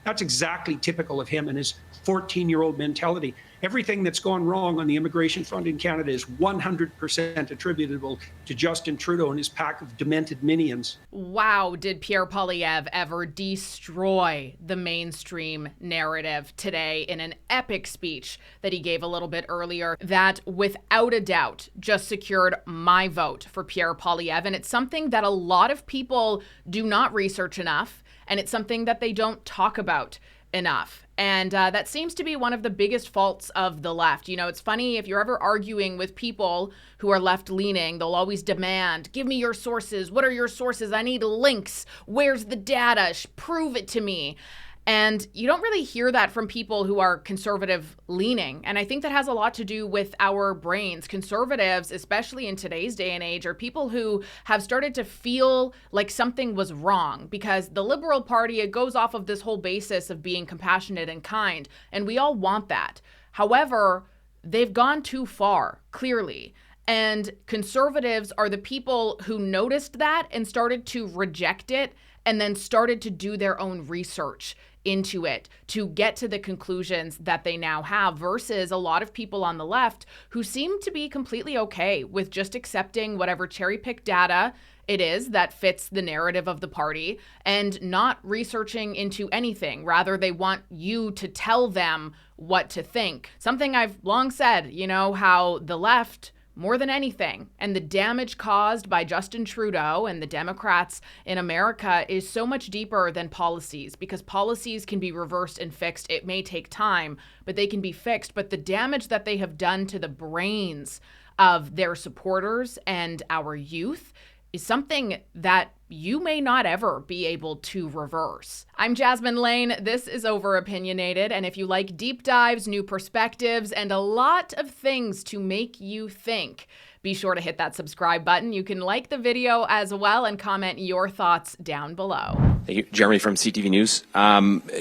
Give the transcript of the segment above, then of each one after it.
That's exactly typical of him and his 14-year-old mentality. Everything that's gone wrong on the immigration front in Canada is 100% attributable to Justin Trudeau and his pack of demented minions. Wow, did Pierre Poilievre ever destroy the mainstream narrative today in an epic speech that he gave a little bit earlier that without a doubt just secured my vote for Pierre Poilievre. And it's something that a lot of people do not research enough, and it's something that they don't talk about enough. And that seems to be one of the biggest faults of the left. You know, it's funny, if you're ever arguing with people who are left-leaning, they'll always demand, give me your sources. What are your sources? I need links. Where's the data? Prove it to me. And you don't really hear that from people who are conservative leaning. And I think that has a lot to do with our brains. Conservatives, especially in today's day and age, are people who have started to feel like something was wrong because the Liberal Party, it goes off of this whole basis of being compassionate and kind. And we all want that. However, they've gone too far, clearly. And conservatives are the people who noticed that and started to reject it and then started to do their own research into it to get to the conclusions that they now have, versus a lot of people on the left who seem to be completely okay with just accepting whatever cherry-picked data it is that fits the narrative of the party and not researching into anything. Rather, they want you to tell them what to think. Something I've long said, you know, how the left, more than anything, and the damage caused by Justin Trudeau and the Democrats in America is so much deeper than policies, because policies can be reversed and fixed. It may take time, but they can be fixed. But the damage that they have done to the brains of their supporters and our youth is something that you may not ever be able to reverse. I'm Jasmine Lane. This is Over Opinionated. And if you like deep dives, new perspectives, and a lot of things to make you think, be sure to hit that subscribe button. You can like the video as well and comment your thoughts down below. Thank you. Jeremy from CTV News.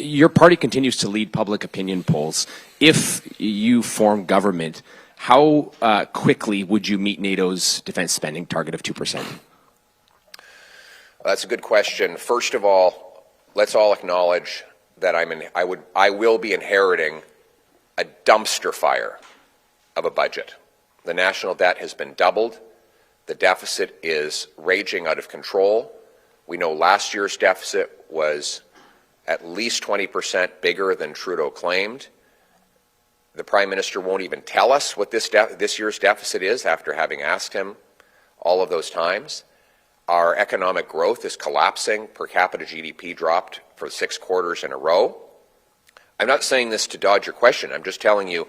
Your party continues to lead public opinion polls. If you form government, how quickly would you meet NATO's defense spending target of 2%? That's a good question. First of all, let's all acknowledge that I will be inheriting a dumpster fire of a budget. The national debt has been doubled. The deficit is raging out of control. We know last year's deficit was at least 20% bigger than Trudeau claimed. The Prime Minister won't even tell us what this year's deficit is after having asked him all of those times. Our economic growth is collapsing. Per capita GDP dropped for 6 quarters in a row. I'm not saying this to dodge your question. I'm just telling you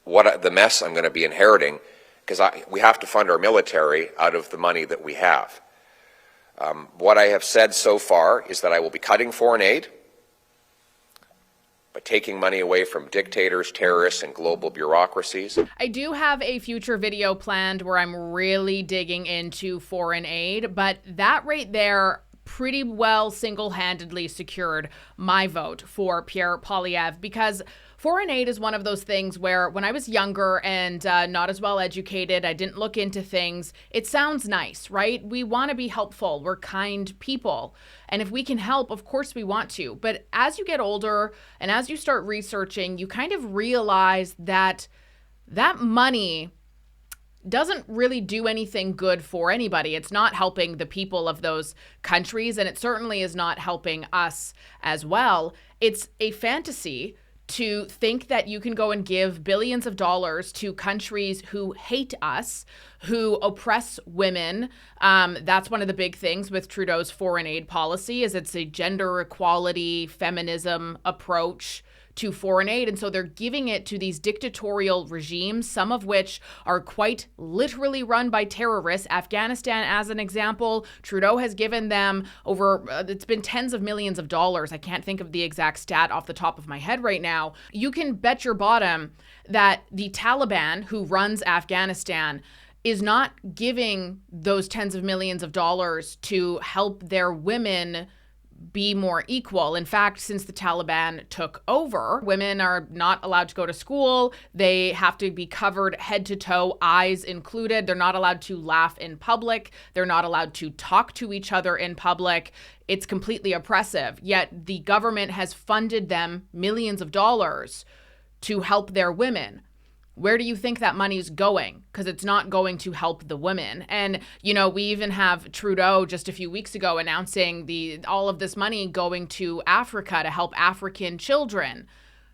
what the mess I'm going to be inheriting, because we have to fund our military out of the money that we have. What I have said so far is that I will be cutting foreign aid, but taking money away from dictators, terrorists, and global bureaucracies. I do have a future video planned where I'm really digging into foreign aid, but that right there pretty well single-handedly secured my vote for Pierre Poilievre, because foreign aid is one of those things where when I was younger and not as well educated, I didn't look into things. It sounds nice, right? We want to be helpful. We're kind people. And if we can help, of course we want to. But as you get older and as you start researching, you kind of realize that that money doesn't really do anything good for anybody. It's not helping the people of those countries, and it certainly is not helping us as well. It's a fantasy to think that you can go and give billions of dollars to countries who hate us, who oppress women. That's one of the big things with Trudeau's foreign aid policy, is it's a gender equality, feminism approach to foreign aid. And so they're giving it to these dictatorial regimes, some of which are quite literally run by terrorists. Afghanistan, as an example, Trudeau has given them over, it's been tens of millions of dollars. I can't think of the exact stat off the top of my head right now. You can bet your bottom that the Taliban, who runs Afghanistan, is not giving those tens of millions of dollars to help their women be more equal. In fact, since the Taliban took over, women are not allowed to go to school. They have to be covered head to toe, eyes included. They're not allowed to laugh in public. They're not allowed to talk to each other in public. It's completely oppressive. Yet the government has funded them millions of dollars to help their women. Where do you think that money's going? Because it's not going to help the women. And, you know, we even have Trudeau just a few weeks ago announcing all of this money going to Africa to help African children.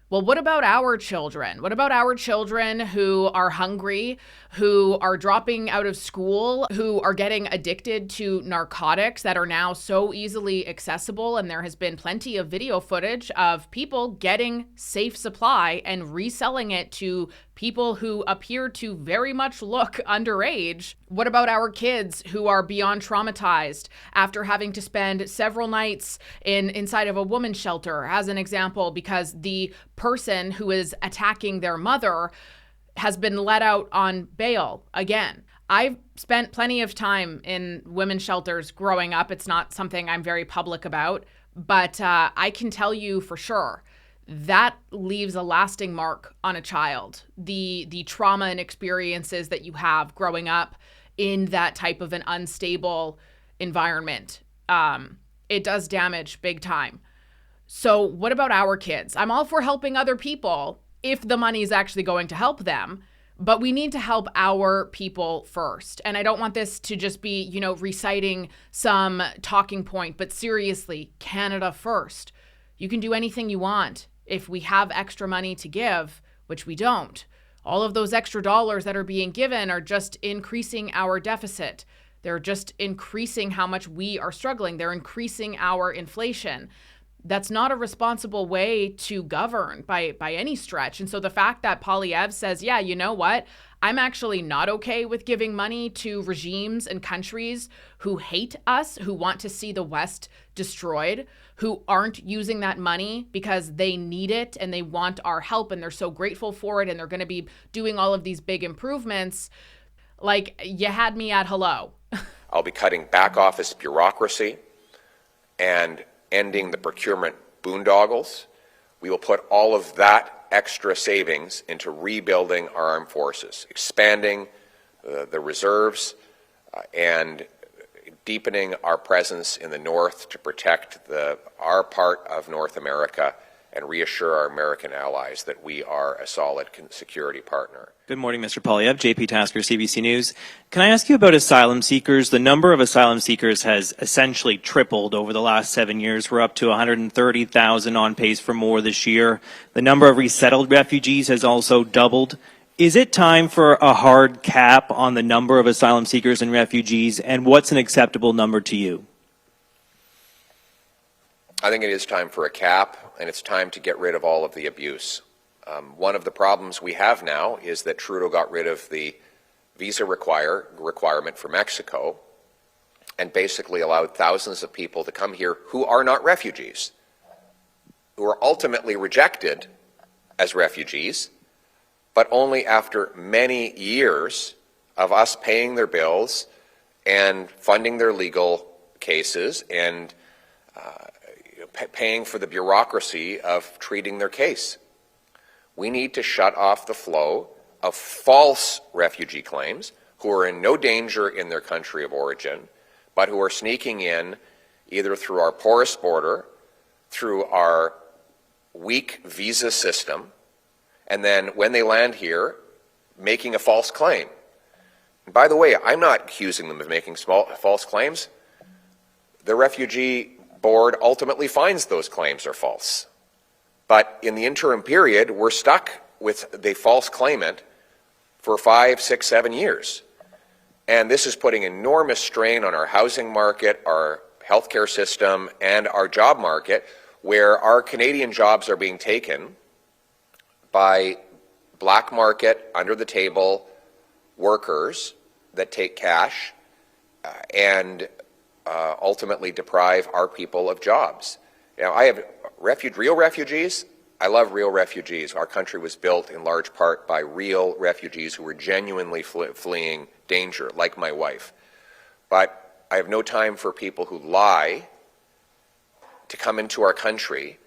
Well, what about our children? What about our children who are hungry, who are dropping out of school, who are getting addicted to narcotics that are now so easily accessible? And there has been plenty of video footage of people getting safe supply and reselling it to people who appear to very much look underage. What about our kids who are beyond traumatized after having to spend several nights inside of a woman's shelter, as an example, because the person who is attacking their mother has been let out on bail again? I've spent plenty of time in women's shelters growing up. It's not something I'm very public about, but I can tell you for sure that leaves a lasting mark on a child. The trauma and experiences that you have growing up in that type of an unstable environment, it does damage big time. So what about our kids? I'm all for helping other people if the money is actually going to help them, but we need to help our people first. And I don't want this to just be, you know, reciting some talking point, but seriously, Canada first. You can do anything you want. If we have extra money to give, which we don't, all of those extra dollars that are being given are just increasing our deficit. They're just increasing how much we are struggling. They're increasing our inflation. That's not a responsible way to govern by any stretch. And so the fact that Poilievre says, yeah, you know what? I'm actually not okay with giving money to regimes and countries who hate us, who want to see the West destroyed, who aren't using that money because they need it and they want our help and they're so grateful for it and they're going to be doing all of these big improvements. Like, you had me at hello. I'll be cutting back office bureaucracy and ending the procurement boondoggles. We will put all of that extra savings into rebuilding our armed forces, expanding the reserves, and deepening our presence in the north to protect our part of North America and reassure our American allies that we are a solid security partner. Good morning, Mr. Poilievre. JP Tasker, CBC News. Can I ask you about asylum seekers? The number of asylum seekers has essentially tripled over the last 7 years. We're up to 130,000, on pace for more this year. The number of resettled refugees has also doubled. Is it time for a hard cap on the number of asylum seekers and refugees, and what's an acceptable number to you? I think it is time for a cap, and it's time to get rid of all of the abuse. One of the problems we have now is that Trudeau got rid of the visa requirement for Mexico and basically allowed thousands of people to come here who are not refugees, who are ultimately rejected as refugees, but only after many years of us paying their bills and funding their legal cases and paying for the bureaucracy of treating their case. We need to shut off the flow of false refugee claims who are in no danger in their country of origin, but who are sneaking in either through our porous border, through our weak visa system, and then when they land here, making a false claim. And by the way, I'm not accusing them of making false claims. The refugee board ultimately finds those claims are false. But in the interim period, we're stuck with the false claimant for 5, 6, 7 years. And this is putting enormous strain on our housing market, our healthcare system, and our job market, where our Canadian jobs are being taken by black market, under-the-table workers that take cash and ultimately deprive our people of jobs. Now, I have real refugees. I love real refugees. Our country was built in large part by real refugees who were genuinely fleeing danger, like my wife. But I have no time for people who lie to come into our country,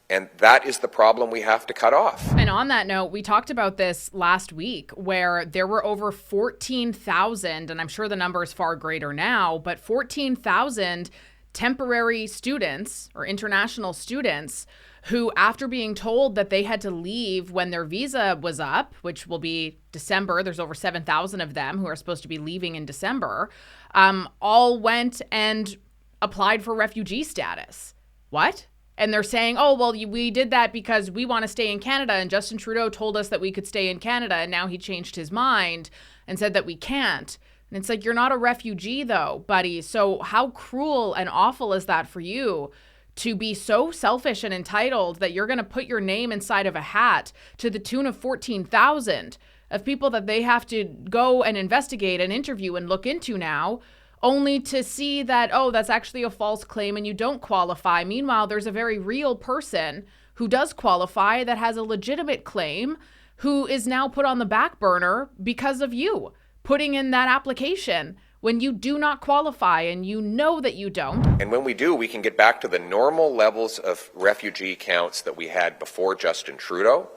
and that is the problem we have to cut off. And on that note, we talked about this last week where there were over 14,000, and I'm sure the number is far greater now, but 14,000 temporary students or international students who, after being told that they had to leave when their visa was up, which will be December, there's over 7,000 of them who are supposed to be leaving in December, all went and applied for refugee status. What? And they're saying, oh, well, we did that because we want to stay in Canada, and Justin Trudeau told us that we could stay in Canada, and now he changed his mind and said that we can't. And it's like, you're not a refugee, though, buddy. So how cruel and awful is that for you to be so selfish and entitled that you're going to put your name inside of a hat to the tune of 14,000 of people that they have to go and investigate and interview and look into now, only to see that, oh, that's actually a false claim and you don't qualify. Meanwhile, there's a very real person who does qualify that has a legitimate claim who is now put on the back burner because of you putting in that application when you do not qualify and you know that you don't. And when we do, we can get back to the normal levels of refugee counts that we had before Justin Trudeau,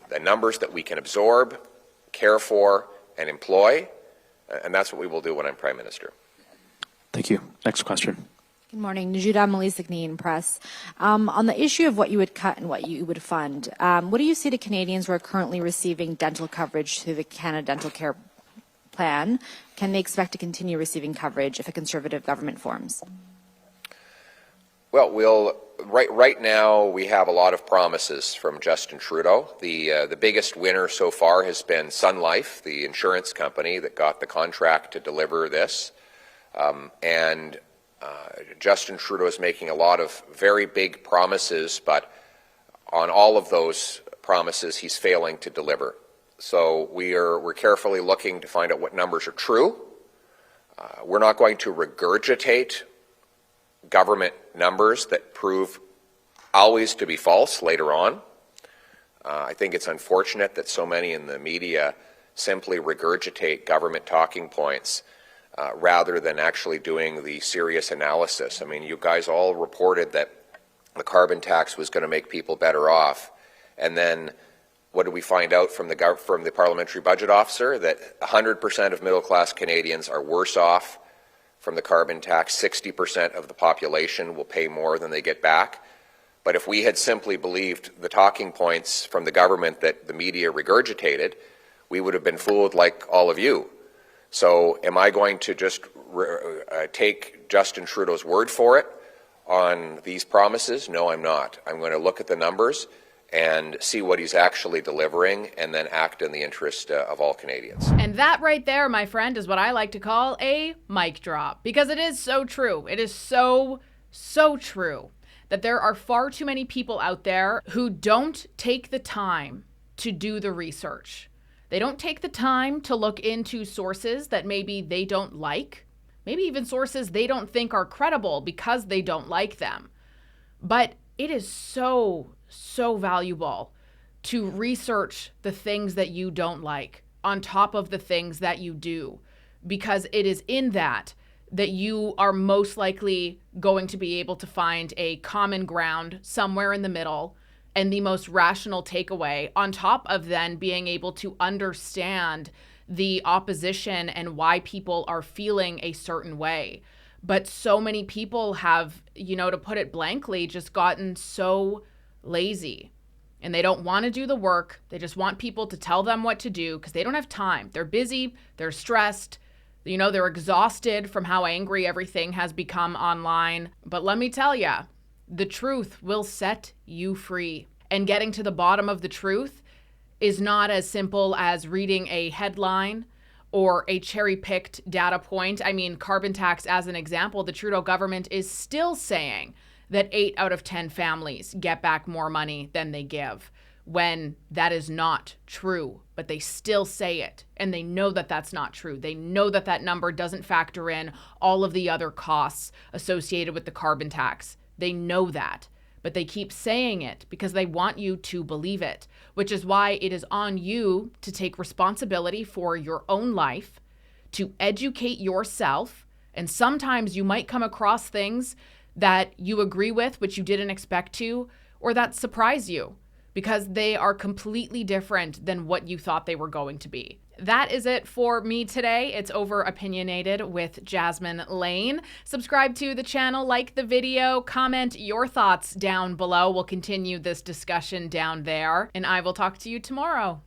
the numbers that we can absorb, care for, and employ. And that's what we will do when I'm Prime Minister. Thank you. Next question. Good morning. Najuda Melissa, Canadian Press. On the issue of what you would cut and what you would fund, what do you say to Canadians who are currently receiving dental coverage through the Canada Dental Care Plan? Can they expect to continue receiving coverage if a Conservative government forms? Well, right now we have a lot of promises from Justin Trudeau. The biggest winner so far has been Sun Life, the insurance company that got the contract to deliver this. Justin Trudeau is making a lot of very big promises, but on all of those promises he's failing to deliver. So we're carefully looking to find out what numbers are true. We're not going to regurgitate government numbers that prove always to be false later on. I think it's unfortunate that so many in the media simply regurgitate government talking points rather than actually doing the serious analysis. I mean, you guys all reported that the carbon tax was going to make people better off, and then what did we find out from the parliamentary budget officer? That 100% of middle-class Canadians are worse off from the carbon tax. 60% of the population will pay more than they get back. But if we had simply believed the talking points from the government that the media regurgitated, we would have been fooled like all of you. So am I going to just take Justin Trudeau's word for it on these promises? No, I'm not. I'm going to look at the numbers and see what he's actually delivering and then act in the interest of all Canadians. And that right there, my friend, is what I like to call a mic drop, because it is so true. It is so true that there are far too many people out there who don't take the time to do the research. They don't take the time to look into sources that maybe they don't like, maybe even sources they don't think are credible because they don't like them. But it is so valuable to research the things that you don't like on top of the things that you do, because it is in that you are most likely going to be able to find a common ground somewhere in the middle and the most rational takeaway, on top of then being able to understand the opposition and why people are feeling a certain way. But so many people have, to put it blankly, just gotten so lazy, and they don't want to do the work. They just want people to tell them what to do because they don't have time. They're busy, they're stressed, they're exhausted from how angry everything has become online. But let me tell you, the truth will set you free. And getting to the bottom of the truth is not as simple as reading a headline or a cherry-picked data point. I mean, carbon tax as an example, the Trudeau government is still saying that 8 out of 10 families get back more money than they give, when that is not true. But they still say it, and they know that that's not true. They know that that number doesn't factor in all of the other costs associated with the carbon tax. They know that, but they keep saying it because they want you to believe it, which is why it is on you to take responsibility for your own life, to educate yourself. And sometimes you might come across things that you agree with, which you didn't expect to, or that surprise you because they are completely different than what you thought they were going to be. That is it for me today. It's Over Opinionated with Jasmine Lane. Subscribe to the channel, like the video, comment your thoughts down below. We'll continue this discussion down there, and I will talk to you tomorrow.